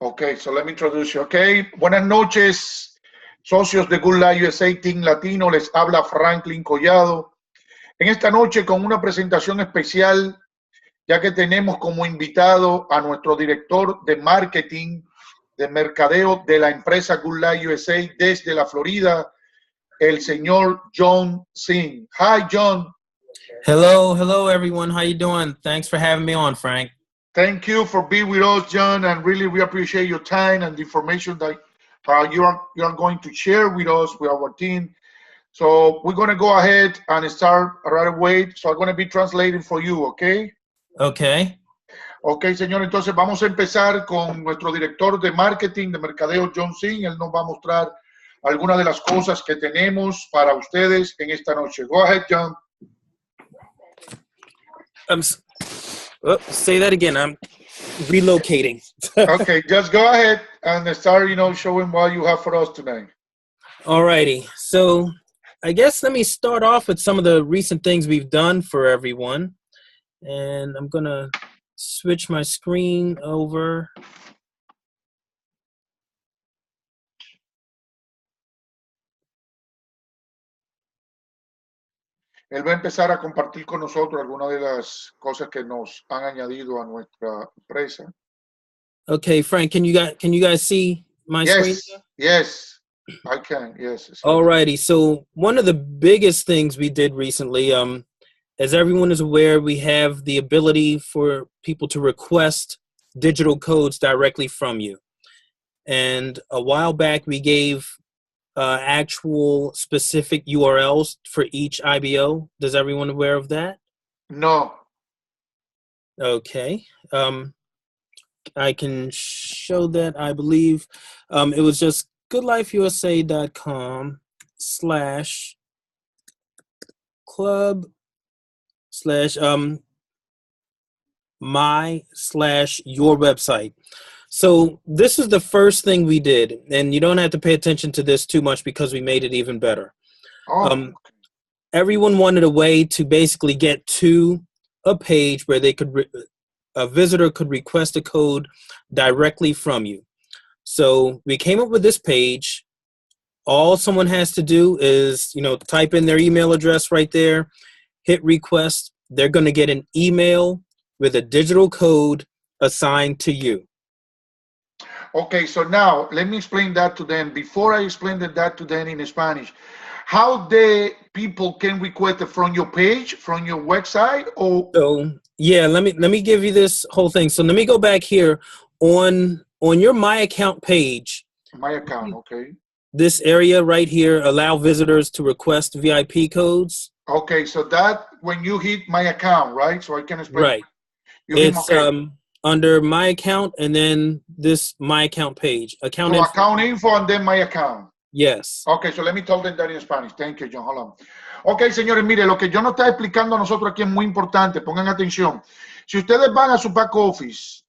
Okay, so let me introduce you. Okay, buenas noches, socios de Good Life USA Team Latino. Les habla Franklin Collado. En esta noche con una presentación especial, ya que tenemos como invitado a nuestro director de marketing, de mercadeo de la empresa Good Life USA desde la Florida, el señor John Singh. Hi, John. Hello, everyone. How you doing? Thanks for having me on, Frank. Thank you for being with us, John, and really we appreciate your time and the information that you are going to share with us, with our team. So we're going to go ahead and start right away. So I'm going to be translating for you, okay? Okay. Ok, señor, entonces vamos a empezar con nuestro director de marketing, de mercadeo, John Singh. Él nos va a mostrar algunas de las cosas que tenemos para ustedes en esta noche. Go ahead, John. Say that again. I'm relocating. Okay, just go ahead and start, showing what you have for us tonight. All righty. So I guess let me start off with some of the recent things we've done for everyone. And I'm going to switch my screen over. Él va a empezar a compartir con nosotros algunas de las cosas que nos han añadido a nuestra empresa. Okay, Frank, can you guys see my screen? Yes, I can. Yes. All righty. So one of the biggest things we did recently, as everyone is aware, we have the ability for people to request digital codes directly from you. And a while back, we gave actual specific URLs for each IBO. Does everyone aware of that? No. Okay. I can show that. I believe it was just goodlifeusa.com/club/my/your website. So this is the first thing we did, and you don't have to pay attention to this too much because we made it even better. Everyone wanted a way to basically get to a page where they could a visitor could request a code directly from you. So we came up with this page. All someone has to do is, type in their email address right there, hit request. They're going to get an email with a digital code assigned to you. Okay, so now let me explain that to them. Before I explain that to them in Spanish, how the people can request it from your page, from your website, or? So yeah, let me give you this whole thing. So let me go back here on your My Account page. My Account, okay. This area right here, allow visitors to request VIP codes. Okay, so that when you hit My Account, right? So I can explain. Right. It's under My Account and then this My Account page. Account info and then My Account. Yes. Okay, so let me tell them that in Spanish. Thank you, John. Hold on. Ok, señores, mire, lo que yo nos está explicando a nosotros aquí es muy importante. Pongan atención. Si ustedes van a su back office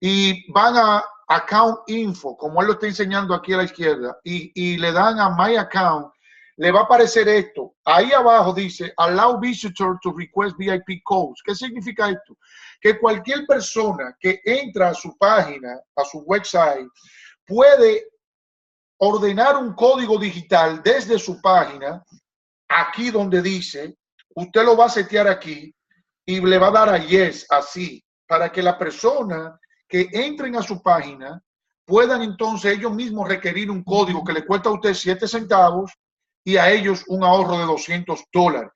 y van a Account Info, como él lo está enseñando aquí a la izquierda, y le dan a My Account, le va a aparecer esto. Ahí abajo dice, Allow Visitor to Request VIP Codes. ¿Qué significa esto? Que cualquier persona que entra a su página, a su website, puede ordenar un código digital desde su página, aquí donde dice, usted lo va a setear aquí y le va a dar a yes, así, para que la persona que entren a su página puedan entonces ellos mismos requerir un código que le cuesta a usted 7 centavos y a ellos un ahorro de $200.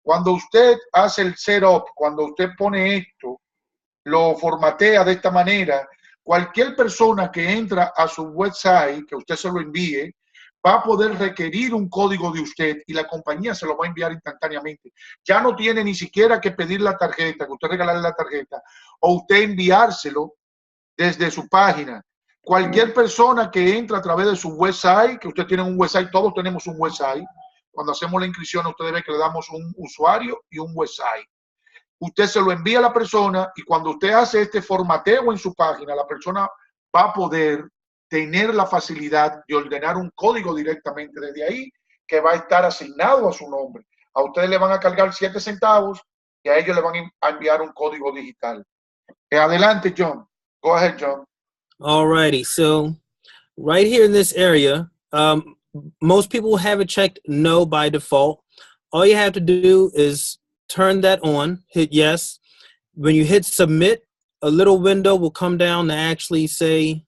Cuando usted hace el setup, cuando usted pone esto, lo formatea de esta manera, cualquier persona que entra a su website, que usted se lo envíe, va a poder requerir un código de usted y la compañía se lo va a enviar instantáneamente. Ya no tiene ni siquiera que pedir la tarjeta, que usted regalarle la tarjeta, o usted enviárselo desde su página. Cualquier persona que entra a través de su website, que usted tiene un website, todos tenemos un website. Cuando hacemos la inscripción, usted ve que le damos un usuario y un website. Usted se lo envía a la persona y cuando usted hace este formateo en su página, la persona va a poder tener la facilidad de ordenar un código directamente desde ahí que va a estar asignado a su nombre. A ustedes le van a cargar 7 centavos y a ellos le van a enviar un código digital. Adelante, John. Go ahead, John. Alrighty, so right here in this area, most people have it checked no by default. All you have to do is turn that on, hit yes. When you hit submit, a little window will come down to actually say,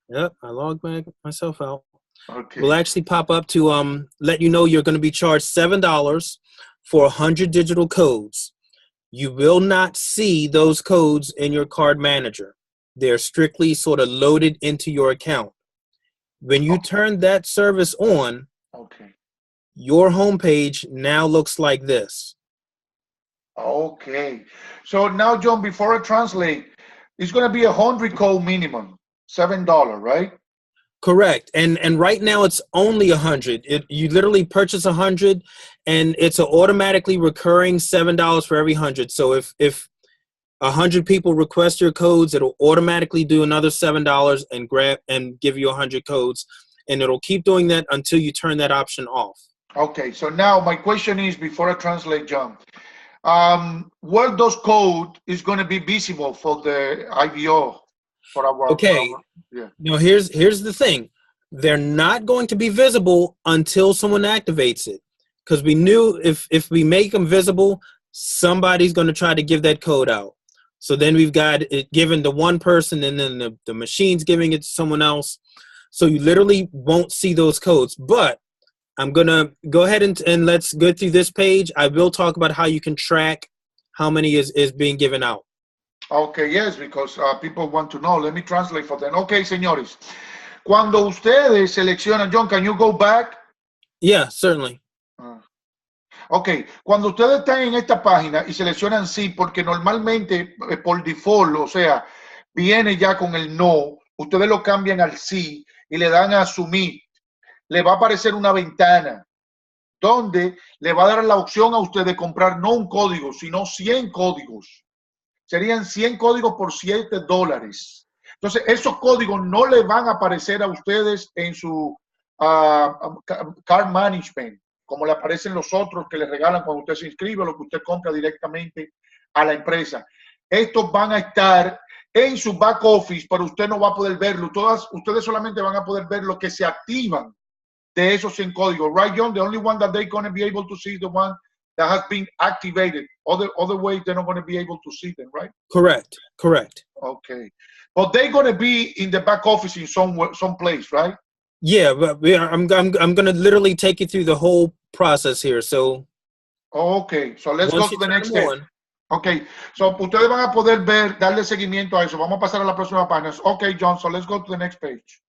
yep, I logged myself out. Will Okay. actually pop up to let you know you're going to be charged $7 for 100 digital codes. You will not see those codes in your card manager. They're strictly sort of loaded into your account. When you turn that service on, Okay. your homepage now looks like this. Okay. So now, John, before I translate, it's going to be 100 code minimum, $7, right? Correct. And right now it's only 100. You literally purchase 100 and it's an automatically recurring $7 for every 100. So if 100 people request your codes, it'll automatically do another $7 and grab and give you 100 codes, and it'll keep doing that until you turn that option off. Okay. So now my question is, before I translate, John, where those code is going to be visible for the IVO for Okay. our yeah. Now here's the thing. They're not going to be visible until someone activates it. Because we knew if we make them visible, somebody's going to try to give that code out. So then we've got it given to one person and then the machine's giving it to someone else. So you literally won't see those codes. But I'm going to go ahead and let's go through this page. I will talk about how you can track how many is being given out. Okay, yes, because people want to know. Let me translate for them. Okay, señores. Cuando ustedes seleccionan, John, can you go back? Yeah, certainly. Ok, cuando ustedes están en esta página y seleccionan sí, porque normalmente por default, o sea, viene ya con el no, ustedes lo cambian al sí y le dan a submit, le va a aparecer una ventana donde le va a dar la opción a usted de comprar no un código, sino 100 códigos. Serían 100 códigos por $7. Entonces, esos códigos no le van a aparecer a ustedes en su card management, como le aparecen los otros que le regalan cuando usted se inscribe o lo que usted compra directamente a la empresa. Estos van a estar en su back office, pero usted no va a poder verlo. Ustedes solamente van a poder ver lo que se activan de esos 100 códigos. Right, John? The only one that they're going to be able to see is the one that has been activated. Other ways, they're not going to be able to see them, right? Correct. Okay. But they're going to be in the back office in some place, right? Yeah, but I'm going to literally take you through the whole process here. So, okay, so let's go to the next step. Okay, so ustedes van a poder ver, darle seguimiento a eso. Vamos a pasar a la próxima página. Okay, John, so let's go to the next page.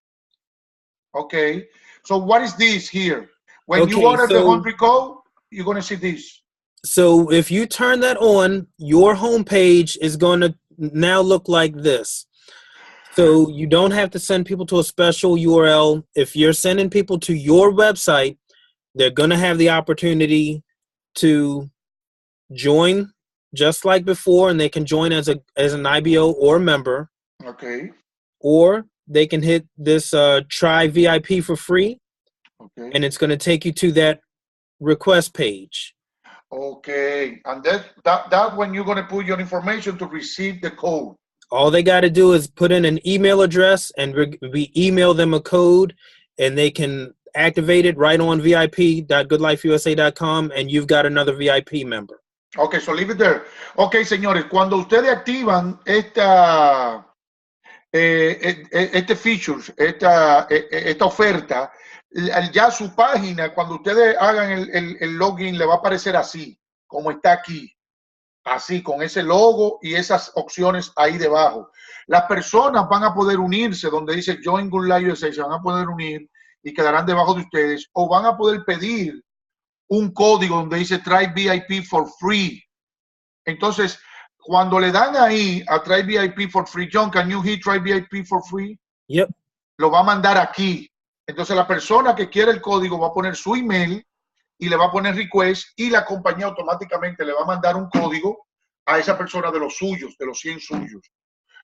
Okay, so what is this here? When you order the 100 code, you're going to see this. So if you turn that on, your homepage is going to now look like this. So you don't have to send people to a special URL. If you're sending people to your website, they're going to have the opportunity to join just like before, and they can join as an IBO or a member. Okay. Or they can hit this try VIP for free. Okay. And it's going to take you to that request page. Okay. And that when you're going to put your information to receive the code. All they got to do is put in an email address, and we email them a code, and they can activate it right on vip.goodlifeusa.com, and you've got another VIP member. Okay, so leave it there. Okay, señores, cuando ustedes activan este features, esta oferta, ya su página, cuando ustedes hagan el login, le va a aparecer así, como está aquí. Así, con ese logo y esas opciones ahí debajo. Las personas van a poder unirse donde dice Join Good Life USA, se van a poder unir y quedarán debajo de ustedes, o van a poder pedir un código donde dice Try VIP for free. Entonces, cuando le dan ahí a Try VIP for free, John, can you hit Try VIP for free? Yep. Lo va a mandar aquí. Entonces, la persona que quiere el código va a poner su email y le va a poner request y la compañía automáticamente le va a mandar un código a esa persona de los suyos, de los 100 suyos.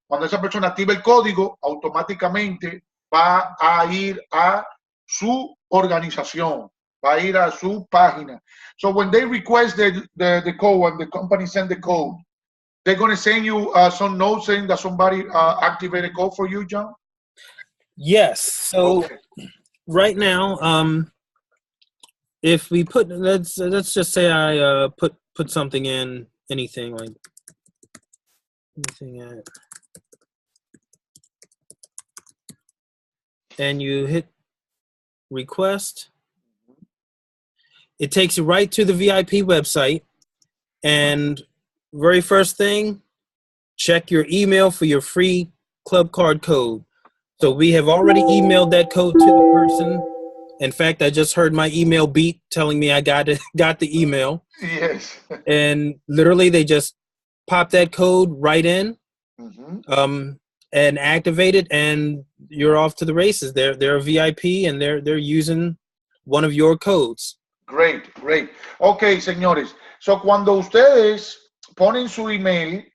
Cuando esa persona active el código, automáticamente va a ir a su organización, va a ir a su página. So when they request the code, when the company send the code, They're going to send you some notes saying that somebody activated code for you, John? Yes. So Okay. right now, if we put, let's just say I put something in, anything like anything at, and you hit request, it takes you right to the VIP website. And very first thing, check your email for your free club card code. So we have already emailed that code to the person. In fact, I just heard my email beep telling me I got the email. Yes. And literally they just pop that code right in, and activate it, and you're off to the races. They're a VIP and they're using one of your codes. Great, great. Ok, señores. So, cuando ustedes ponen su email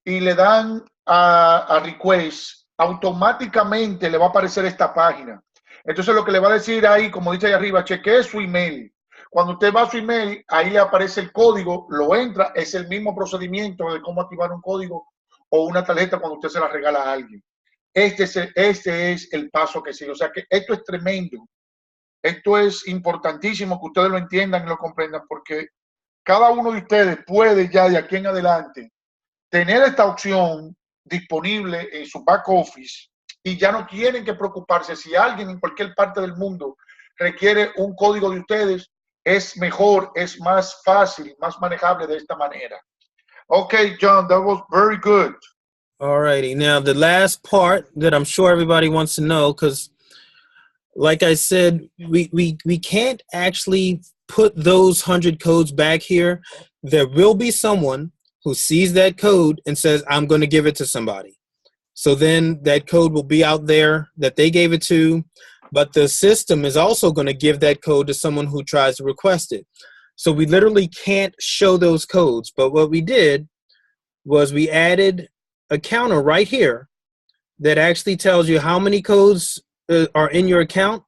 y le dan a request, automáticamente le va a aparecer esta página. Entonces, lo que le va a decir ahí, como dice ahí arriba, chequee su email. Cuando usted va a su email, ahí le aparece el código, lo entra, es el mismo procedimiento de cómo activar un código o una tarjeta cuando usted se la regala a alguien. Este es el paso que sigue. O sea que esto es tremendo. Esto es importantísimo que ustedes lo entiendan y lo comprendan, porque cada uno de ustedes puede ya de aquí en adelante tener esta opción disponible en su back office y ya no tienen que preocuparse si alguien en cualquier parte del mundo requiere un código de ustedes. Es mejor, es más fácil, más manejable de esta manera. Okay, John, that was very good. All righty. Now, the last part that I'm sure everybody wants to know, because like I said, we can't actually put those 100 codes back here. There will be someone who sees that code and says, I'm going to give it to somebody. So then that code will be out there that they gave it to, but the system is also going to give that code to someone who tries to request it. So we literally can't show those codes. But what we did was we added a counter right here that actually tells you how many codes are in your account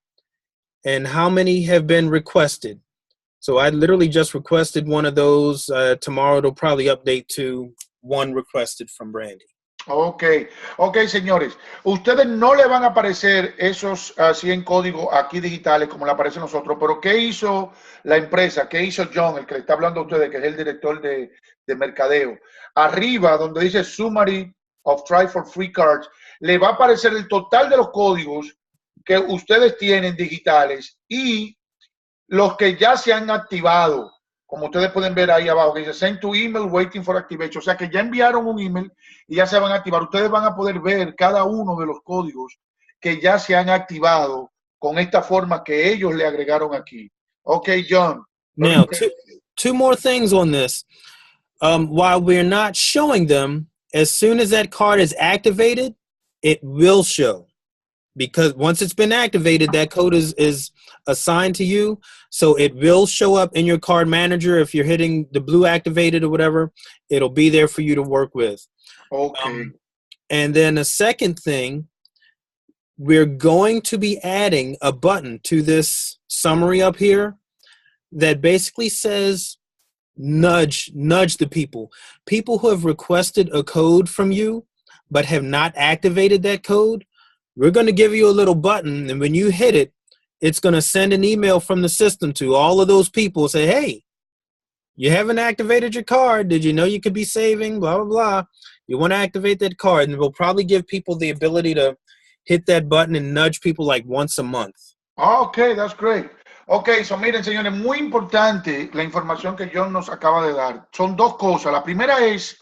and how many have been requested. So I literally just requested one of those. Tomorrow it'll probably update to one requested from Brandy. Ok, señores, ustedes no le van a aparecer esos 100 códigos aquí digitales como le aparecen a nosotros, pero ¿qué hizo la empresa? ¿Qué hizo John, el que le está hablando a ustedes, que es el director de mercadeo? Arriba, donde dice Summary of Try for Free Cards, le va a aparecer el total de los códigos que ustedes tienen digitales y los que ya se han activado, como ustedes pueden ver ahí abajo, que dice Send to email, waiting for activation. O sea que ya enviaron un email y ya se van a activar. Ustedes van a poder ver cada uno de los códigos que ya se han activado con esta forma que ellos le agregaron aquí. Okay, John. Now, two more things on this. While we're not showing them, as soon as that card is activated, it will show. Because once it's been activated, that code is assigned to you. So it will show up in your card manager. If you're hitting the blue activated or whatever, it'll be there for you to work with. Okay. And then a second thing, we're going to be adding a button to this summary up here that basically says nudge the people who have requested a code from you but have not activated that code. We're going to give you a little button, and when you hit it, it's going to send an email from the system to all of those people, say, hey, you haven't activated your card. Did you know you could be saving? Blah, blah, blah. You want to activate that card, and we'll probably give people the ability to hit that button and nudge people like once a month. Okay, that's great. Ok, so miren, señores, muy importante la información que John nos acaba de dar. Son dos cosas. La primera es,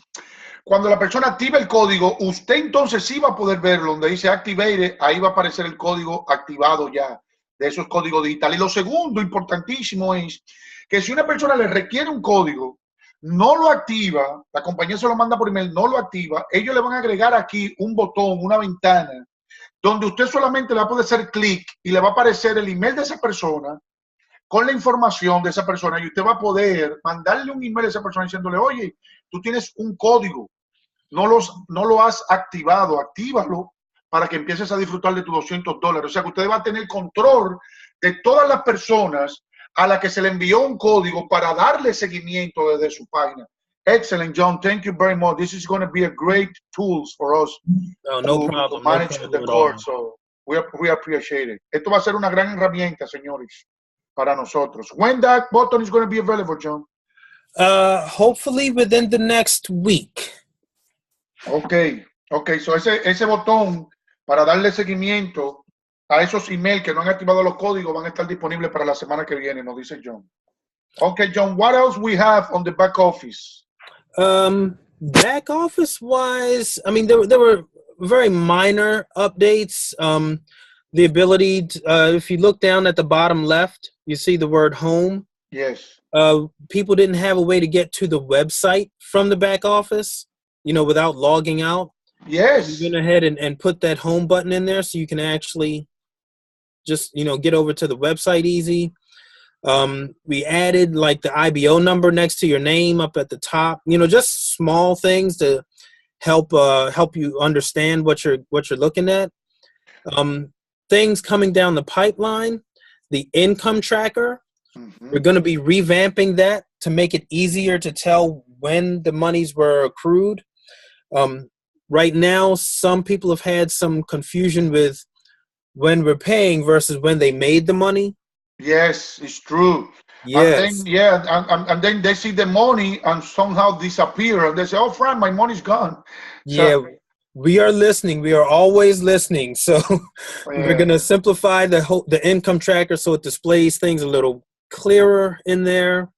cuando la persona activa el código, usted entonces sí va a poder verlo, donde dice Activate, ahí va a aparecer el código activado ya, de esos códigos digitales. Y lo segundo, importantísimo, es que si una persona le requiere un código, no lo activa, la compañía se lo manda por email, no lo activa, ellos le van a agregar aquí un botón, una ventana, donde usted solamente le va a poder hacer clic y le va a aparecer el email de esa persona con la información de esa persona, y usted va a poder mandarle un email a esa persona diciéndole, oye, tú tienes un código, no lo has activado, actívalo para que empieces a disfrutar de tus $200. O sea que usted va a tener control de todas las personas a las que se le envió un código para darle seguimiento desde su página. Excellent, John. Thank you very much. This is going to be a great tools for us No problem. to manage No the problem court. So we appreciate it. Esto va a ser una gran herramienta, señores, para nosotros. When that button is going to be available, John? Hopefully within the next week. Okay. So ese botón para darle seguimiento a esos emails que no han activado los códigos van a estar disponibles para la semana que viene, nos dice John. Okay, John, what else we have on the back office? Back office wise, I mean, there were very minor updates. The ability to, if you look down at the bottom left, you see the word home. Yes. People didn't have a way to get to the website from the back office, without logging out. Yes. You went ahead and put that home button in there so you can actually just, get over to the website easy. We added like the IBO number next to your name up at the top, just small things to help you understand what you're looking at. Things coming down the pipeline, the income tracker. Mm-hmm. We're going to be revamping that to make it easier to tell when the monies were accrued. Right now, some people have had some confusion with when we're paying versus when they made the money. Yes, it's true. Yes. And then they see the money and somehow disappear, and they say, "Oh, Frank, my money's gone." Yeah, we are listening. We are always listening. So we're going to simplify the income tracker so it displays things a little clearer in there.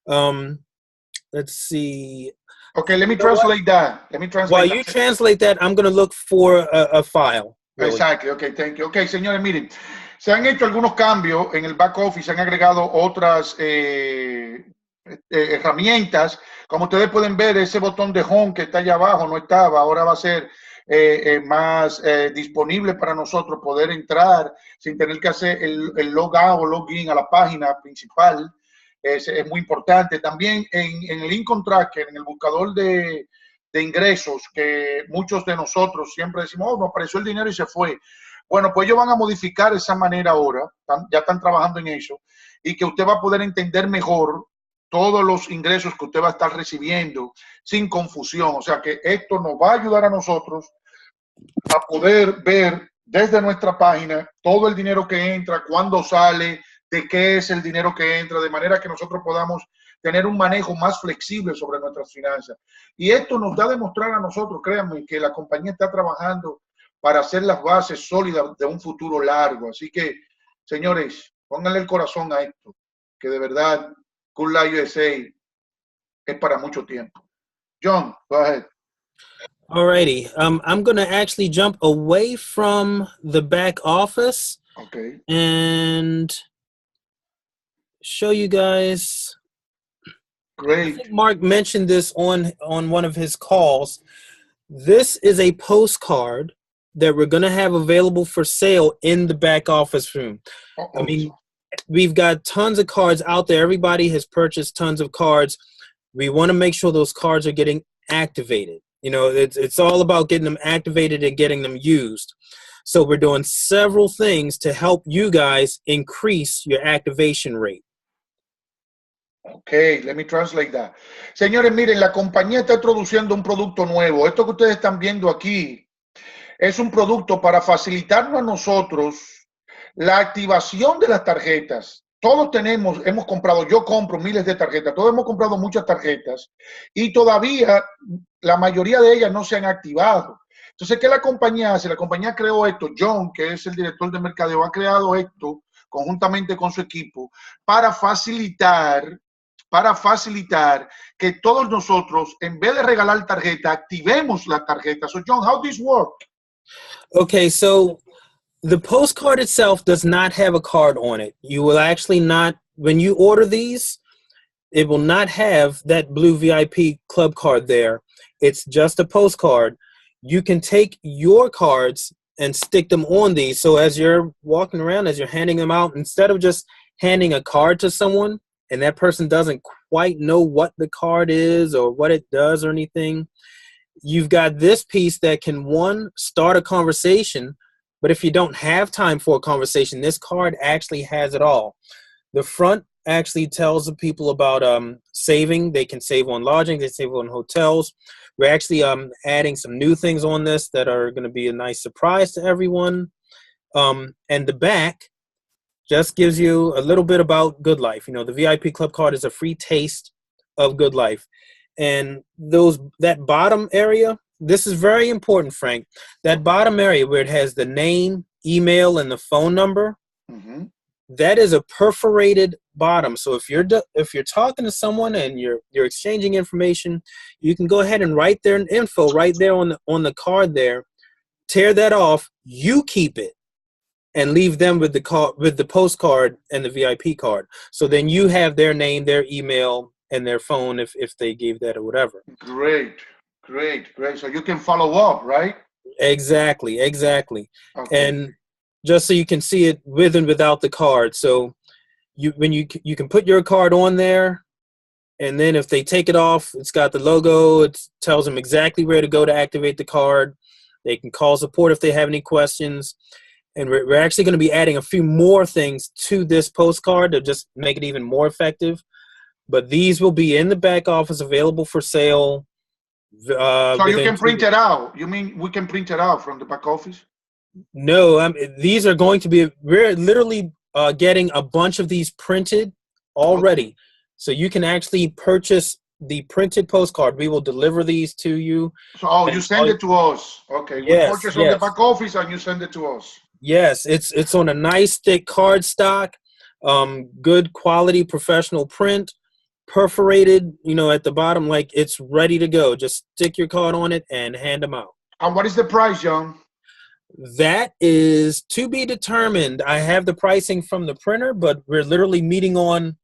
Let's see. Okay, let me translate that. While you translate that, I'm going to look for a file. Really. Exactly. Okay, thank you. Okay, señores, miren. Se han hecho algunos cambios en el back office, se han agregado otras herramientas. Como ustedes pueden ver, ese botón de home que está allá abajo no estaba, ahora va a ser más disponible para nosotros poder entrar sin tener que hacer el log out o login a la página principal. Es muy importante. También en el Income Tracker, en el buscador de ingresos, que muchos de nosotros siempre decimos, oh, nos apareció el dinero y se fue. Bueno, pues ellos van a modificar esa manera ahora, ya están trabajando en eso, y que usted va a poder entender mejor todos los ingresos que usted va a estar recibiendo sin confusión. O sea que esto nos va a ayudar a nosotros a poder ver desde nuestra página todo el dinero que entra, cuándo sale, de qué es el dinero que entra, de manera que nosotros podamos tener un manejo más flexible sobre nuestras finanzas. Y esto nos da a demostrar a nosotros, créanme, que la compañía está trabajando para hacer las bases sólidas de un futuro largo. Así que, señores, pónganle el corazón a esto, que de verdad, Good Life USA es para mucho tiempo. John, go ahead. Alrighty. I'm going to actually jump away from the back office. Okay. And show you guys. Great. I think Mark mentioned this on one of his calls. This is a postcard that we're going to have available for sale in the back office room. Uh-oh. I mean, we've got tons of cards out there. Everybody has purchased tons of cards. We want to make sure those cards are getting activated. It's all about getting them activated and getting them used. So we're doing several things to help you guys increase your activation rate. Okay, let me translate that. Señores, miren, la compañía está introduciendo un producto nuevo. Esto que ustedes están viendo aquí es un producto para facilitarnos a nosotros la activación de las tarjetas. Todos hemos comprado, yo compro miles de tarjetas, todos hemos comprado muchas tarjetas y todavía la mayoría de ellas no se han activado. Entonces, ¿qué la compañía hace? La compañía creó esto. John, que es el director de mercadeo, ha creado esto conjuntamente con su equipo para facilitar que todos nosotros, en vez de regalar tarjeta, activemos la tarjeta. So, John, how does this work? Okay, so the postcard itself does not have a card on it. You will actually not, when you order these, it will not have that blue VIP club card there. It's just a postcard. You can take your cards and stick them on these. So as you're walking around, as you're handing them out, instead of just handing a card to someone and that person doesn't quite know what the card is or what it does or anything, you've got this piece that can, one, start a conversation, but if you don't have time for a conversation, this card actually has it all. The front actually tells the people about saving. They can save on lodging, they save on hotels. We're actually adding some new things on this that are going to be a nice surprise to everyone. And the back just gives you a little bit about Good Life. You know, the VIP Club card is a free taste of Good Life. And that bottom area, this is very important, Frank. That bottom area where it has the name, email, and the phone number, Mm-hmm. that is a perforated bottom. So if you're talking to someone and you're exchanging information, you can go ahead and write their info right there on the card there. Tear that off. You keep it and leave them with the postcard and the VIP card. So then you have their name, their email, and their phone if they gave that or whatever. Great. So you can follow up, right? Exactly. Okay. And just so you can see it with and without the card. So you can put your card on there, and then if they take it off, it's got the logo. It tells them exactly where to go to activate the card. They can call support if they have any questions. And we're actually going to be adding a few more things to this postcard to just make it even more effective. But these will be in the back office, available for sale. So you can print it out. You mean we can print it out from the back office? No, these are going to be, we're literally getting a bunch of these printed already. Okay. So you can actually purchase the printed postcard. We will deliver these to you. So you send it to us. Okay. Yes, we purchase on the back office and you send it to us. Yes, it's on a nice thick card stock, good quality professional print, perforated, at the bottom, like it's ready to go. Just stick your card on it and hand them out. And what is the price, John? That is to be determined. I have the pricing from the printer, but we're literally meeting on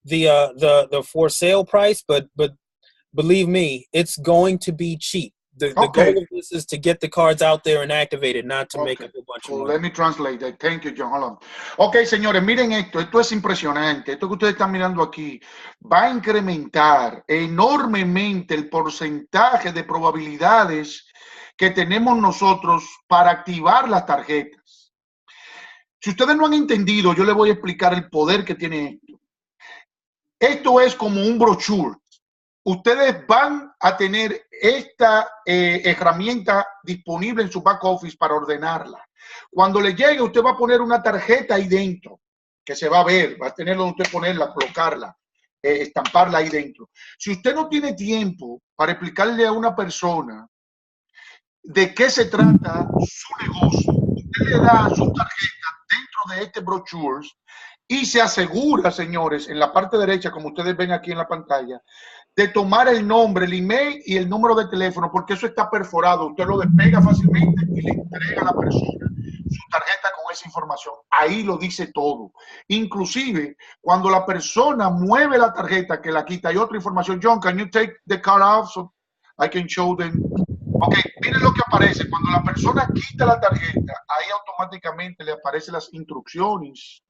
the for sale price. But believe me, it's going to be cheap. The goal of this is to get the cards out there and activated, not to make up a bunch of money. Let me translate that. Thank you, John. Hold on. Ok, señores, miren esto es impresionante. Esto que ustedes están mirando aquí va a incrementar enormemente el porcentaje de probabilidades que tenemos nosotros para activar las tarjetas. Si ustedes no han entendido, yo les voy a explicar el poder que tiene esto. Esto es como un brochure. Ustedes van a tener esta herramienta disponible en su back office para ordenarla. Cuando le llegue, usted va a poner una tarjeta ahí dentro, que se va a ver, va a tener donde usted ponerla, colocarla, estamparla ahí dentro. Si usted no tiene tiempo para explicarle a una persona de qué se trata su negocio, usted le da su tarjeta dentro de este brochure y se asegura, señores, en la parte derecha, como ustedes ven aquí en la pantalla, de tomar el nombre, el email y el número de teléfono, porque eso está perforado. Usted lo despega fácilmente y le entrega a la persona su tarjeta con esa información. Ahí lo dice todo. Inclusive, cuando la persona mueve la tarjeta, que la quita, hay otra información. John, can you take the card off so I can show them? Ok, miren lo que aparece. Cuando la persona quita la tarjeta, ahí automáticamente le aparecen las instrucciones,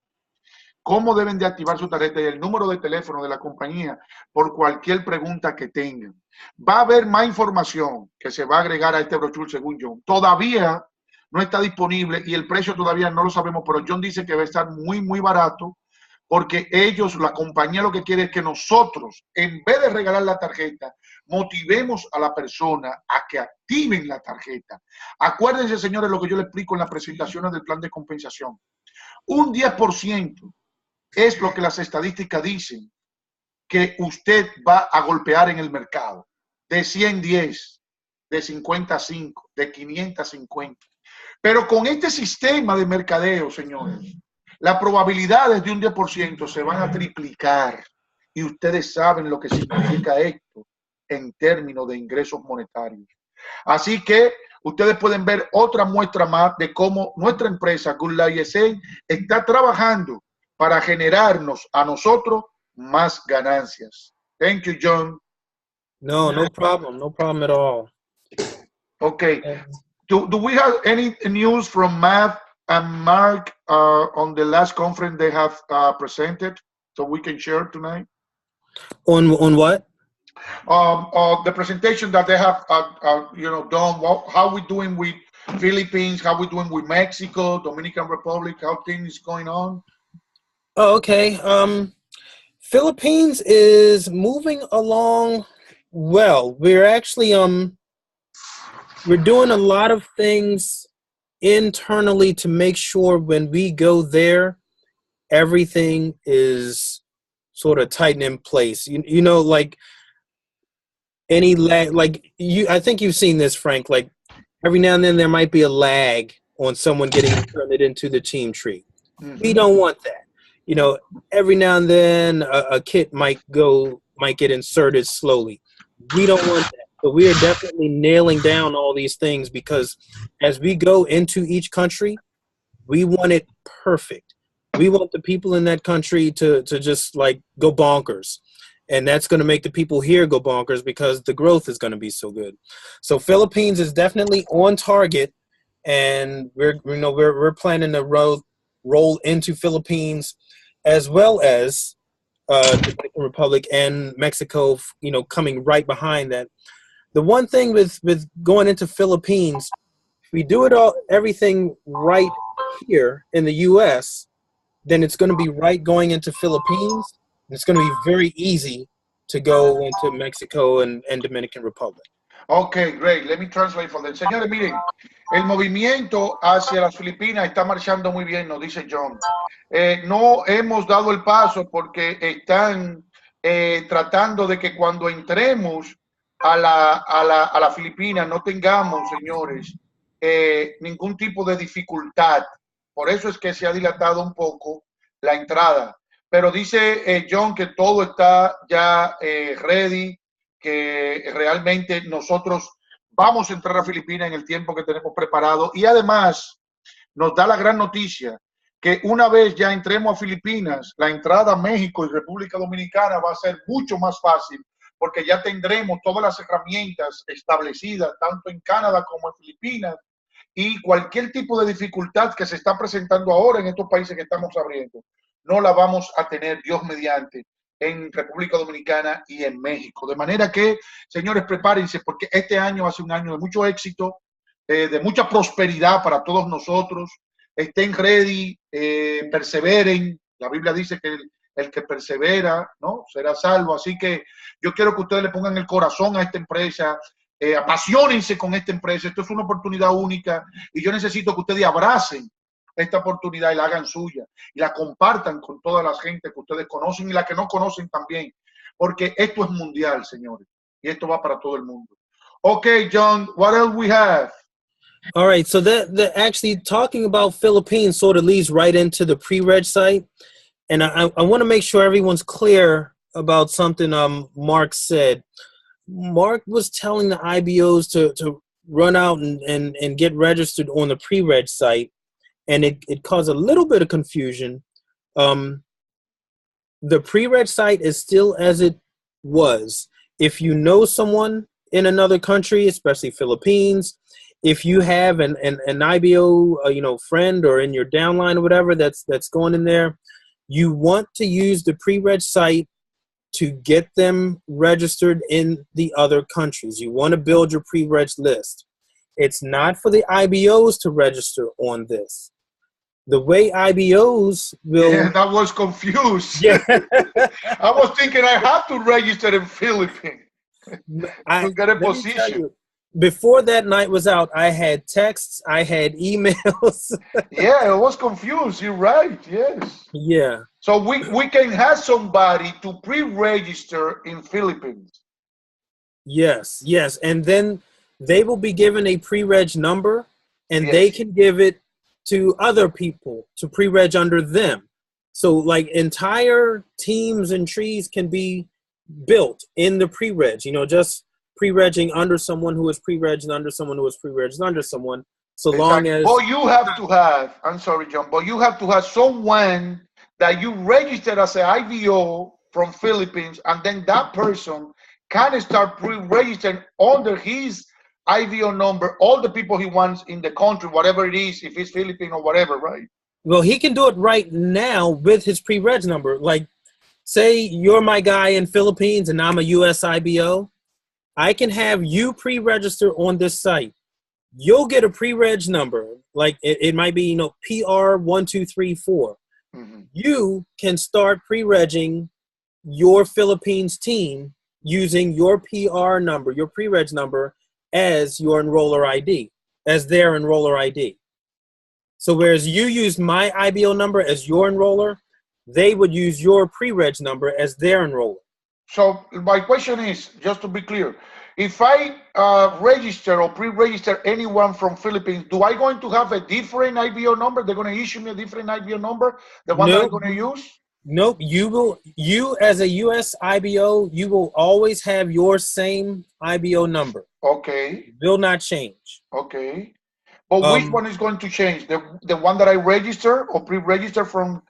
cómo deben de activar su tarjeta y el número de teléfono de la compañía por cualquier pregunta que tengan. Va a haber más información que se va a agregar a este brochure según John. Todavía no está disponible y el precio todavía no lo sabemos, pero John dice que va a estar muy, muy barato porque ellos, la compañía, lo que quiere es que nosotros, en vez de regalar la tarjeta, motivemos a la persona a que activen la tarjeta. Acuérdense, señores, lo que yo les explico en las presentaciones del plan de compensación. Un 10% es lo que las estadísticas dicen que usted va a golpear en el mercado. De 110, de 55, de 550. Pero con este sistema de mercadeo, señores, las probabilidades de un 10% se van a triplicar. Y ustedes saben lo que significa esto en términos de ingresos monetarios. Así que ustedes pueden ver otra muestra más de cómo nuestra empresa, Good Life SA, está trabajando para generarnos a nosotros más ganancias. Thank you, John. No problem at all. Okay. Do we have any news from Matt and Mark on the last conference they have presented, so we can share tonight? On what? The presentation that they have, done. How we doing with Philippines? How we doing with Mexico, Dominican Republic? How things going on? Oh, okay. Philippines is moving along well. We're actually we're doing a lot of things internally to make sure when we go there, everything is sort of tight in place. You know, like any lag, like I think you've seen this, Frank. Like every now and then there might be a lag on someone getting inserted into the team tree. We don't want that. You know, every now and then a kit might get inserted slowly. We don't want that. But we are definitely nailing down all these things because as we go into each country, we want it perfect. We want the people in that country to just like go bonkers. And that's going to make the people here go bonkers because the growth is going to be so good. So Philippines is definitely on target, and we're planning to roll into Philippines as well as Dominican Republic and Mexico, you know, coming right behind that. The one thing with going into Philippines, if we do everything right here in the U.S., then it's going to be right going into Philippines. And it's going to be very easy to go into Mexico and Dominican Republic. Okay, great. Let me translate for them. Señores, miren, el movimiento hacia las Filipinas está marchando muy bien, nos dice John. No hemos dado el paso porque están tratando de que cuando entremos a la Filipinas no tengamos, señores, ningún tipo de dificultad. Por eso es que se ha dilatado un poco la entrada. Pero dice John que todo está ya ready, que realmente nosotros vamos a entrar a Filipinas en el tiempo que tenemos preparado. Y además nos da la gran noticia que una vez ya entremos a Filipinas, la entrada a México y República Dominicana va a ser mucho más fácil porque ya tendremos todas las herramientas establecidas tanto en Canadá como en Filipinas, y cualquier tipo de dificultad que se está presentando ahora en estos países que estamos abriendo, no la vamos a tener, Dios mediante, en República Dominicana y en México. De manera que, señores, prepárense porque este año va a ser un año de mucho éxito, de mucha prosperidad para todos nosotros. Estén ready, perseveren. La Biblia dice que el que persevera, ¿no?, será salvo. Así que yo quiero que ustedes le pongan el corazón a esta empresa, apasionense con esta empresa. Esto es una oportunidad única y yo necesito que ustedes abracen esta oportunidad y la hagan suya y la compartan con toda la gente que ustedes conocen y la que no conocen también, porque esto es mundial, señores, y esto va para todo el mundo. Okay, John, what else we have? All right, so that actually talking about Philippines sort of leads right into the pre-reg site, and I want to make sure everyone's clear about something Mark said. Mark was telling the IBOs to run out and get registered on the pre-reg site, and it caused a little bit of confusion. The pre-reg site is still as it was. If you know someone in another country, especially Philippines, if you have an IBO friend or in your downline or whatever that's going in there, you want to use the pre-reg site to get them registered in the other countries. You want to build your pre-reg list. It's not for the IBOs to register on this. The way IBOs will... Yeah, that was confused. Yeah. I was thinking I have to register in Philippines to get a position. Before that night was out, I had texts, I had emails. Yeah, I was confused. You're right. Yes. Yeah. So we can have somebody to pre-register in Philippines. Yes. And then they will be given a pre-reg number, and Yes. they can give it to other people to pre-reg under them. So like entire teams and trees can be built in the pre-reg, just pre-regging under someone who is pre-regged under someone who is pre-regged under someone, so long as... But you have to have, I'm sorry, John, but you have to have someone that you registered as an IVO from Philippines, and then that person can start pre-registering under his IVO number, all the people he wants in the country, whatever it is, if it's Philippine or whatever, right? Well, he can do it right now with his pre-reg number. Like, say you're my guy in Philippines and I'm a US IBO. I can have you pre-register on this site. You'll get a pre-reg number. Like it might be, PR1234. Mm-hmm. You can start pre-regging your Philippines team using your PR number, your pre-reg number, as your enroller ID, as their enroller ID. So whereas you use my IBO number as your enroller, they would use your pre-reg number as their enroller. So my question is, just to be clear, if I register or pre-register anyone from Philippines, do I going to have a different IBO number? They're going to issue me a different IBO number, the one that I'm going to use? Nope. You as a US IBO, you will always have your same IBO number. Okay. It will not change. Okay. But which one is going to change? The one that I register or pre-register from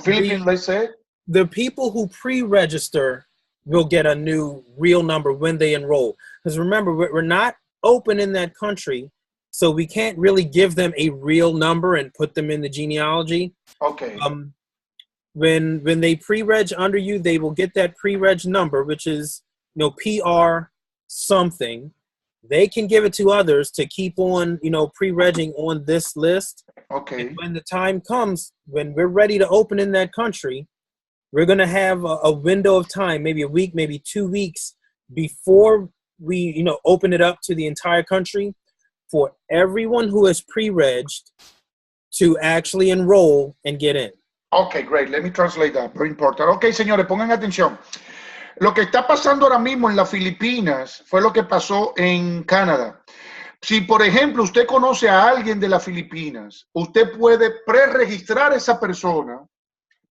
Philippines, let's say? The people who pre-register will get a new real number when they enroll. Because remember, we're not open in that country, so we can't really give them a real number and put them in the genealogy. Okay. When they pre-reg under you, they will get that pre-reg number, which is, PR something. They can give it to others to keep on, pre-regging on this list. Okay. And when the time comes, when we're ready to open in that country, we're going to have a window of time, maybe a week, maybe 2 weeks before we, open it up to the entire country for everyone who is pre-regged to actually enroll and get in. Okay, great. Let me translate that. Very important. Okay, señores, pongan atención. Lo que está pasando ahora mismo en las Filipinas fue lo que pasó en Canadá. Si, por ejemplo, usted conoce a alguien de las Filipinas, usted puede preregistrar a esa persona,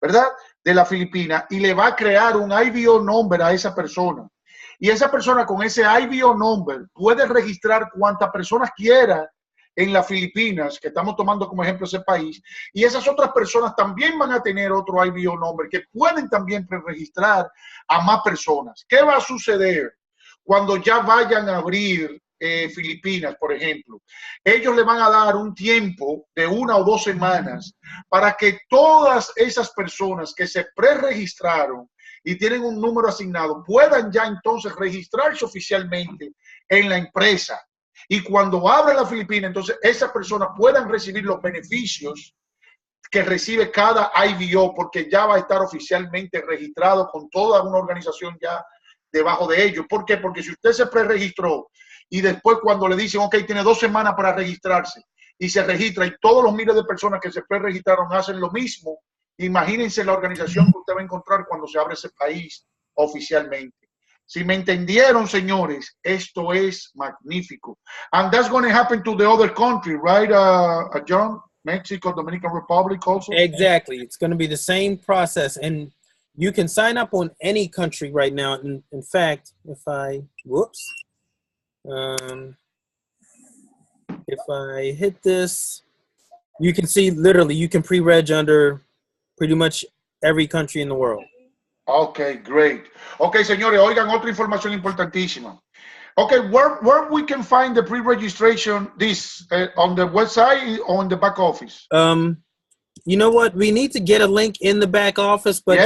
¿verdad?, de la Filipina, y le va a crear un IBO number a esa persona. Y esa persona con ese IBO number puede registrar cuantas personas quiera en las Filipinas, que estamos tomando como ejemplo ese país, y esas otras personas también van a tener otro IBO number que pueden también preregistrar a más personas. ¿Qué va a suceder cuando ya vayan a abrir Filipinas, por ejemplo? Ellos le van a dar un tiempo de 1 o 2 semanas para que todas esas personas que se preregistraron y tienen un número asignado puedan ya entonces registrarse oficialmente en la empresa. Y cuando abra la Filipina, entonces esas personas puedan recibir los beneficios que recibe cada IBO, porque ya va a estar oficialmente registrado con toda una organización ya debajo de ellos. ¿Por qué? Porque si usted se preregistró y después cuando le dicen, ok, tiene 2 semanas para registrarse, y se registra y todos los miles de personas que se preregistraron hacen lo mismo, imagínense la organización que usted va a encontrar cuando se abre ese país oficialmente. Si me entendieron, señores, esto es magnífico. And that's going to happen to the other country, right, John? Mexico, Dominican Republic also? Exactly. It's going to be the same process. And you can sign up on any country right now. In fact, if I hit this, you can see literally you can pre-reg under pretty much every country in the world. Okay, great. Okay, señores, oigan otra información importantísima. Okay, where we can find the pre-registration, this on the website or on the back office? You know what? We need to get a link in the back office, but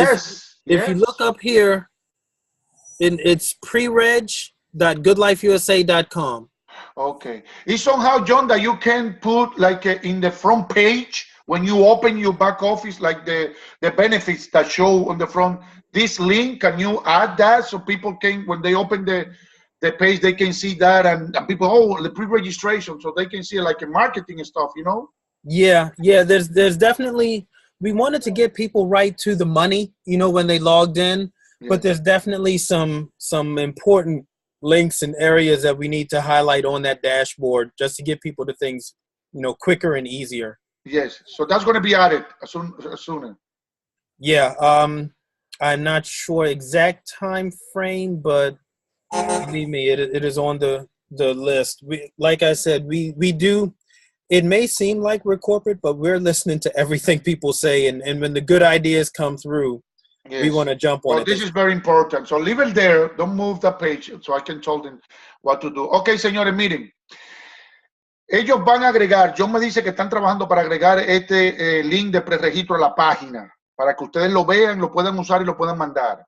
if you look up here, it's prereg.goodlifeusa.com. Okay. It's somehow, John, that you can put like in the front page when you open your back office, like the benefits that show on the front, this link, can you add that so people can, when they open the page, they can see that, and people, oh, the pre-registration, so they can see like a marketing stuff, Yeah, there's definitely, we wanted to get people right to the money, when they logged in, but there's definitely some important links and areas that we need to highlight on that dashboard just to get people to things, quicker and easier. Yes, so that's going to be added as soon. Yeah, I'm not sure exact time frame, but believe me, it is on the list. Like I said, we do. It may seem like we're corporate, but we're listening to everything people say, and when the good ideas come through, we want to jump on it. This is very important. So leave it there. Don't move the page so I can tell them what to do. Okay, señores, miren. Ellos van a agregar, John me dice que están trabajando para agregar este link de preregistro a la página, para que ustedes lo vean, lo puedan usar y lo puedan mandar.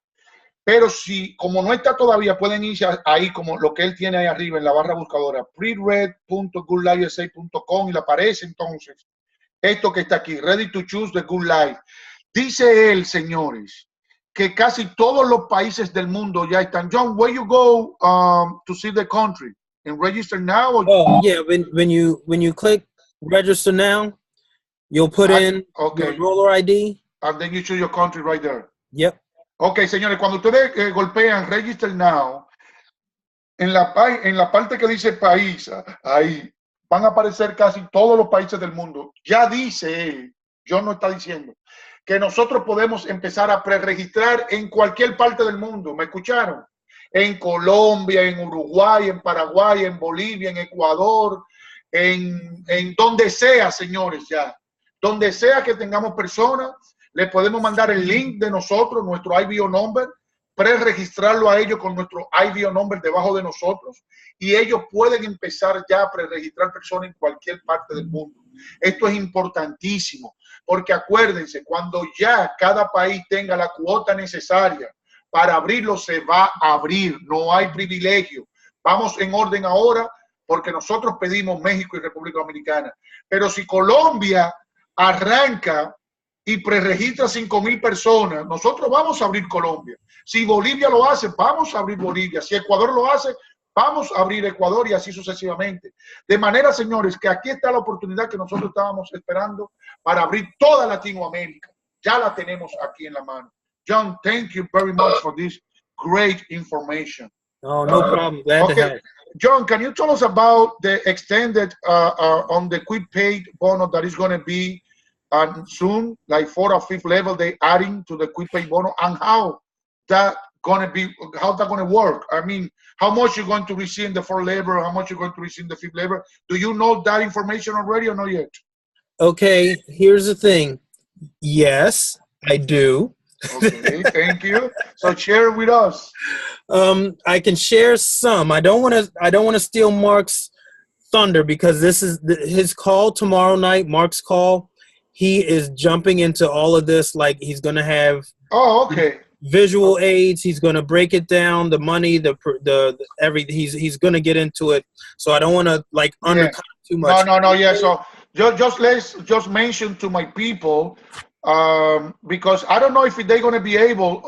Pero si, como no está todavía, pueden irse ahí como lo que él tiene ahí arriba en la barra buscadora, prereg.goodlifeusa.com, y le aparece entonces esto que está aquí, Ready to Choose the Good Life. Dice él, señores, que casi todos los países del mundo ya están. John, where you go to see the country? And register now? Or? Oh yeah, when you click register now, you'll put in your enroller ID. And then you choose your country right there. Yep. Ok, señores, cuando ustedes golpean register now, en la parte que dice país, ahí van a aparecer casi todos los países del mundo. Ya dice él, John no está diciendo, que nosotros podemos empezar a preregistrar en cualquier parte del mundo. ¿Me escucharon? En Colombia, en Uruguay, en Paraguay, en Bolivia, en Ecuador, en donde sea, señores, ya. Donde sea que tengamos personas, le podemos mandar el link de nosotros, nuestro IBO number, preregistrarlo a ellos con nuestro IBO number debajo de nosotros, y ellos pueden empezar ya a preregistrar personas en cualquier parte del mundo. Esto es importantísimo, porque acuérdense, cuando ya cada país tenga la cuota necesaria para abrirlo, se va a abrir, no hay privilegio. Vamos en orden ahora, porque nosotros pedimos México y República Dominicana, pero si Colombia arranca y preregistra 5,000 personas, nosotros vamos a abrir Colombia. Si Bolivia lo hace, vamos a abrir Bolivia. Si Ecuador lo hace, vamos a abrir Ecuador, y así sucesivamente. De manera, señores, que aquí está la oportunidad que nosotros estábamos esperando para abrir toda Latinoamérica. Ya la tenemos aquí en la mano. John, thank you very much for this great information. Oh, no problem. Glad to help. John, can you tell us about the extended on the quick paid bonus that is going to be soon, like 4th or 5th level, they adding to the quick paid bonus, and how that going to work? I mean, how much you're going to receive in the 4th level, how much you're going to receive in the 5th level? Do you know that information already or not yet? Okay, here's the thing. Yes, I do. Okay, thank you. So share with us. I can share some. I don't want to steal Mark's thunder, because this is his call tomorrow night. Mark's call. He is jumping into all of this like he's going to have. Oh, okay. Visual aids. He's going to break it down. The money, the everything. He's going to get into it. So I don't want to undercut too much. No. Yeah. So let's mention to my people. Because I don't know if they're going to be able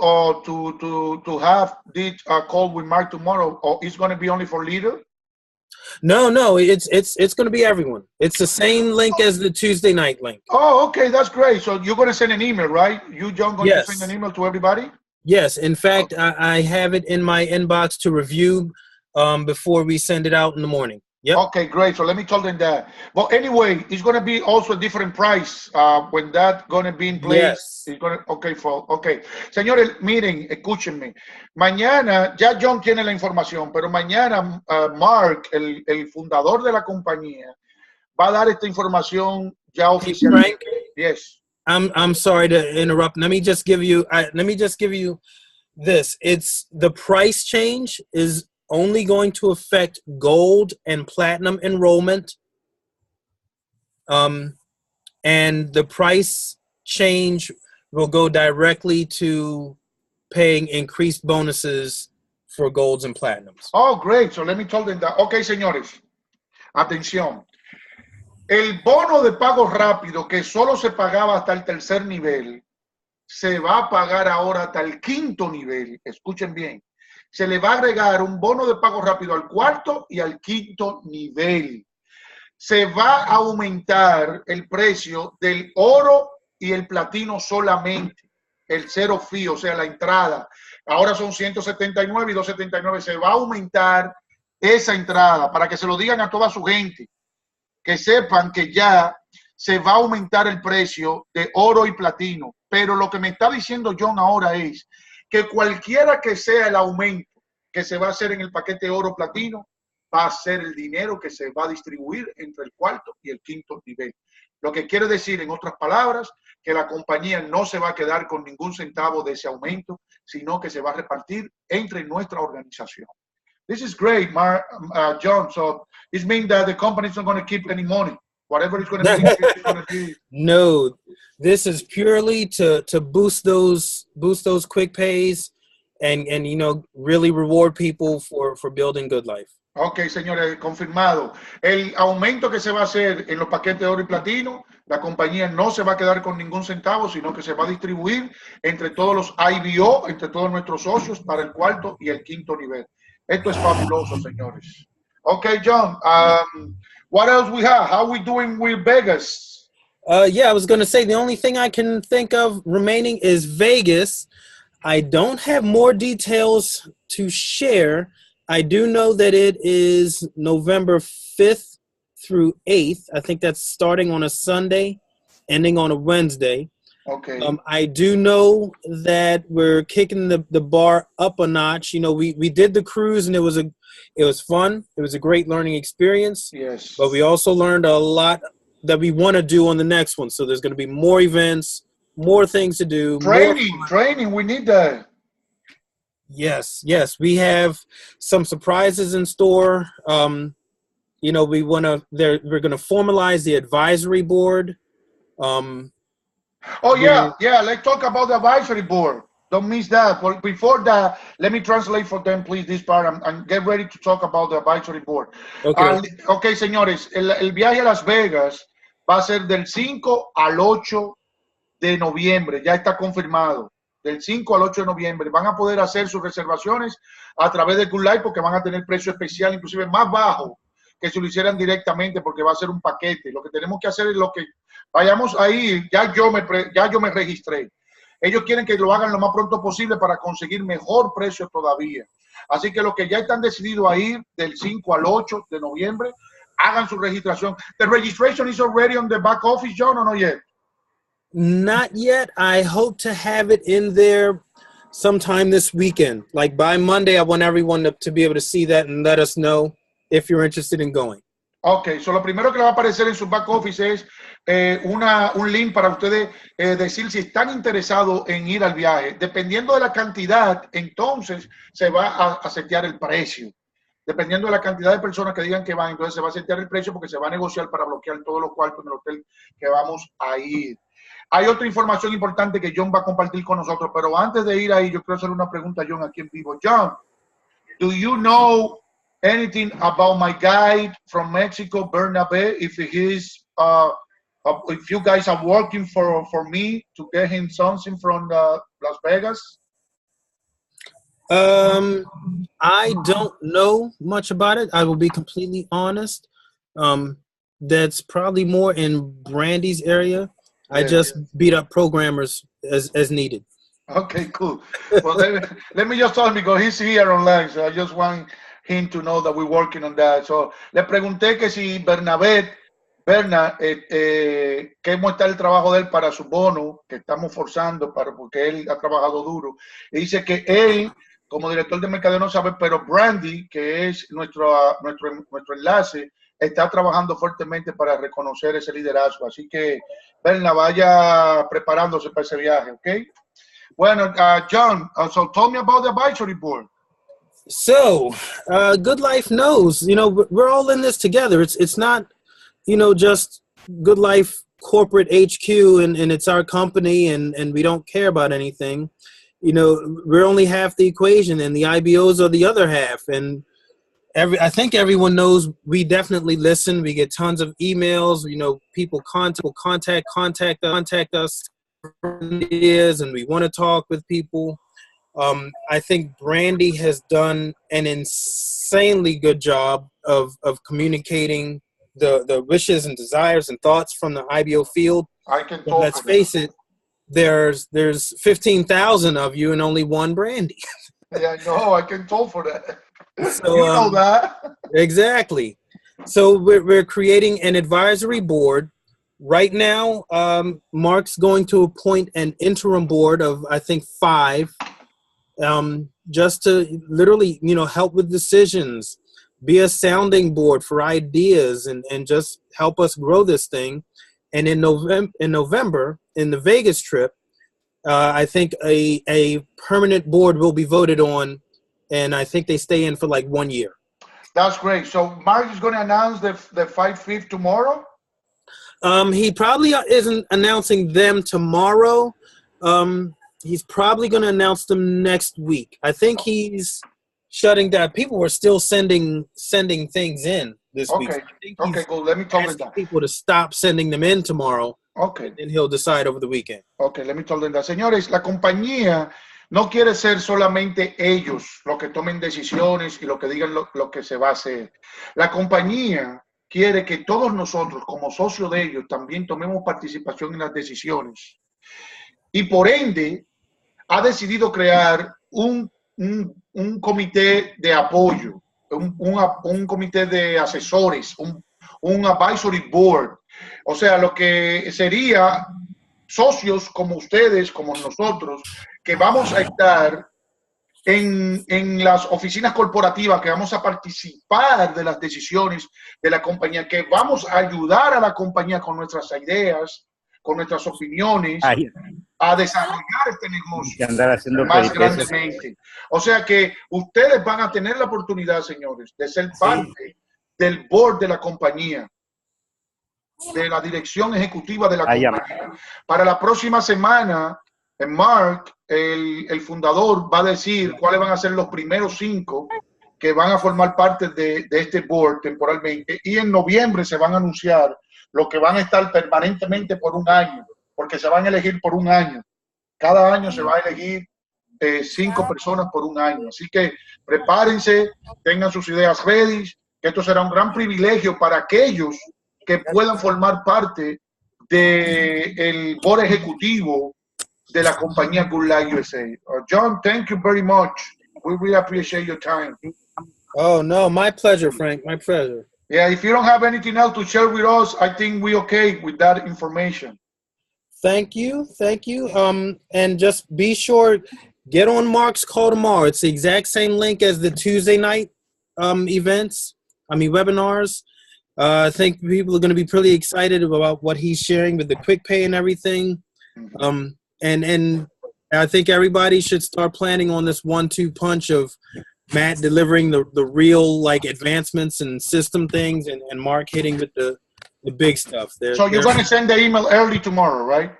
to have this call with Mark tomorrow, or it's going to be only for leader. No, it's going to be everyone. It's the same link as the Tuesday night link. Oh, okay, that's great. So you're going to send an email, right? You, John, going to send an email to everybody? Yes. In fact, I have it in my inbox to review before we send it out in the morning. Yep. Okay, great. So let me tell them that. But anyway, it's going to be also a different price when that's going to be in place. Yes. It's going to, okay. Señores, miren, escúchenme. Mañana, ya John tiene la información, pero mañana Mark, el fundador de la compañía, va a dar esta información ya oficial. Frank, yes. I'm sorry to interrupt. Let me just give you this. It's the price change is only going to affect gold and platinum enrollment. And the price change will go directly to paying increased bonuses for golds and platinums. Oh, great. So let me tell them that. Okay, señores, atención. El bono de pago rápido, que solo se pagaba hasta el 3er nivel, se va a pagar ahora hasta el 5º nivel. Escuchen bien. Se le va a agregar un bono de pago rápido al 4º y al 5º nivel. Se va a aumentar el precio del oro y el platino solamente. El 0 fee, o sea, la entrada. Ahora son 179 y 279. Se va a aumentar esa entrada para que se lo digan a toda su gente. Que sepan que ya se va a aumentar el precio de oro y platino. Pero lo que me está diciendo John ahora es que cualquiera que sea el aumento que se va a hacer en el paquete oro-platino, va a ser el dinero que se va a distribuir entre el 4º y el 5º nivel. Lo que quiere decir, en otras palabras, que la compañía no se va a quedar con ningún centavo de ese aumento, sino que se va a repartir entre nuestra organización. This is great, John. So it means that the company is not going to keep any money. Whatever it's going to be, it's going to be. No, this is purely to boost those quick pays and really reward people for building good life. Ok, señores, confirmado. El aumento que se va a hacer en los paquetes de oro y platino, la compañía no se va a quedar con ningún centavo, sino que se va a distribuir entre todos los IBO, entre todos nuestros socios, para el cuarto y el quinto nivel. Esto es fabuloso, señores. Ok, John, what else we have? How we doing with Vegas? Yeah, I was going to say the only thing I can think of remaining is Vegas. I don't have more details to share. I do know that it is November 5th through 8th. I think that's starting on a Sunday, ending on a Wednesday. Okay. I do know that we're kicking the bar up a notch. You know, we did the cruise and it was fun. It was a great learning experience. Yes. But we also learned a lot that we want to do on the next one. So there's going to be more events, more things to do. Training. We need that. Yes. We have some surprises in store. You know, we're going to formalize the advisory board. Let's talk about the advisory board. Don't miss that. But before that, let me translate for them, please, this part, and get ready to talk about the advisory board. Okay, señores, el viaje a Las Vegas va a ser del 5 al 8 de noviembre. Ya está confirmado. Del 5 al 8 de noviembre. Van a poder hacer sus reservaciones a través de Good Life porque van a tener precio especial, inclusive más bajo que si lo hicieran directamente porque va a ser un paquete. Lo que tenemos que hacer es lo que vayamos ahí. Ya yo me registré. Ellos quieren que lo hagan lo más pronto posible para conseguir mejor precio todavía. Así que los que ya están decididos a ir del 5 al 8 de noviembre, hagan su registración. The registration is already on the back office, John, or not yet? Not yet. I hope to have it in there sometime this weekend. Like by Monday, I want everyone to be able to see that and let us know if you're interested in going. Ok, so lo primero que le va a aparecer en su back office es un link para ustedes decir si están interesados en ir al viaje. Dependiendo de la cantidad, entonces se va a setear el precio. Dependiendo de la cantidad de personas que digan que van, entonces se va a setear el precio porque se va a negociar para bloquear todos los cuartos en el hotel que vamos a ir. Hay otra información importante que John va a compartir con nosotros, pero antes de ir ahí, yo quiero hacer una pregunta a John aquí en vivo. John, do you know anything about my guide from Mexico, Bernabé? If you guys are working for me to get him something from Las Vegas? I don't know much about it. I will be completely honest. That's probably more in Brandy's area. I just beat up programmers as needed. Okay, cool. Well, let me just tell him because he's here online, so I just want him to know that we're working on that. So, le pregunté que si Berna, cómo está el trabajo de él para su bono, que estamos forzando porque él ha trabajado duro. Y dice que él, como director de mercadeo, no sabe, pero Brandy, que es nuestro enlace, está trabajando fuertemente para reconocer ese liderazgo. Así que, Berna, vaya preparándose para ese viaje, ¿ok? Bueno, John, so tell me about the advisory board. So, Good Life knows, you know, we're all in this together. It's not, you know, just Good Life corporate HQ and it's our company and we don't care about anything. You know, we're only half the equation and the IBOs are the other half. And I think everyone knows we definitely listen. We get tons of emails, you know, people contact us ideas and we want to talk with people. I think Brandy has done an insanely good job of communicating the wishes and desires and thoughts from the IBO field. I can talk. Let's face it, there's 15,000 of you and only one Brandy. Yeah, no, I can talk for that. So, you know that. Exactly. So we're creating an advisory board. Right now, Mark's going to appoint an interim board of, I think, 5, just to literally, you know, help with decisions, be a sounding board for ideas, and just help us grow this thing. And in November, in the Vegas trip, I think a permanent board will be voted on, and I think they stay in for like 1 year. That's great. So Mark is going to announce the 5/5 tomorrow? He probably isn't announcing them tomorrow. He's probably going to announce them next week. I think he's shutting down. People were still sending things in this week. Okay. I think Okay, cool. Let me tell them that. people to stop sending them in tomorrow. Okay. And then he'll decide over the weekend. Okay, let me tell them that. Señores, la compañía no quiere ser solamente ellos los que tomen decisiones y lo que digan lo que se va a hacer. La compañía quiere que todos nosotros, como socios de ellos, también tomemos participación en las decisiones. Y por ende, ha decidido crear un comité de apoyo, un comité de asesores, un advisory board. O sea, lo que sería socios como ustedes, como nosotros, que vamos a estar en las oficinas corporativas, que vamos a participar de las decisiones de la compañía, que vamos a ayudar a la compañía con nuestras ideas, con nuestras opiniones, a desarrollar este negocio más grandemente. O sea que ustedes van a tener la oportunidad, señores, de ser parte del board de la compañía, de la dirección ejecutiva de la compañía. Para la próxima semana, Mark, el fundador, va a decir cuáles van a ser los primeros 5 que van a formar parte de este board temporalmente, y en noviembre se van a anunciar los que van a estar permanentemente por un año, porque se van a elegir por un año. Cada año se va a elegir 5 personas por un año. Así que prepárense, tengan sus ideas ready, que esto será un gran privilegio para aquellos que puedan formar parte del board ejecutivo de la compañía Good Life USA. John, thank you very much. We really appreciate your time. Oh, no, my pleasure, Frank, my pleasure. Yeah, if you don't have anything else to share with us, I think we're okay with that information. Thank you. And just be sure, get on Mark's call tomorrow. It's the exact same link as the Tuesday night webinars. I think people are going to be pretty excited about what he's sharing with the quick pay and everything. And I think everybody should start planning on this 1-2 punch of Matt delivering the real advancements and system things, and Mark hitting with the big stuff. So you're going to send the email early tomorrow, right?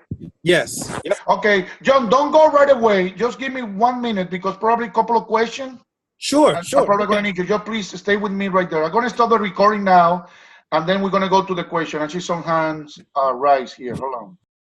Yes. Yep. Okay. John, don't go right away. Just give me 1 minute, because probably a couple of questions. Sure. I'm probably going to need you. Just please stay with me right there. I'm going to start the recording now, and then we're going to go to the question. I see some hands rise here. Hold on.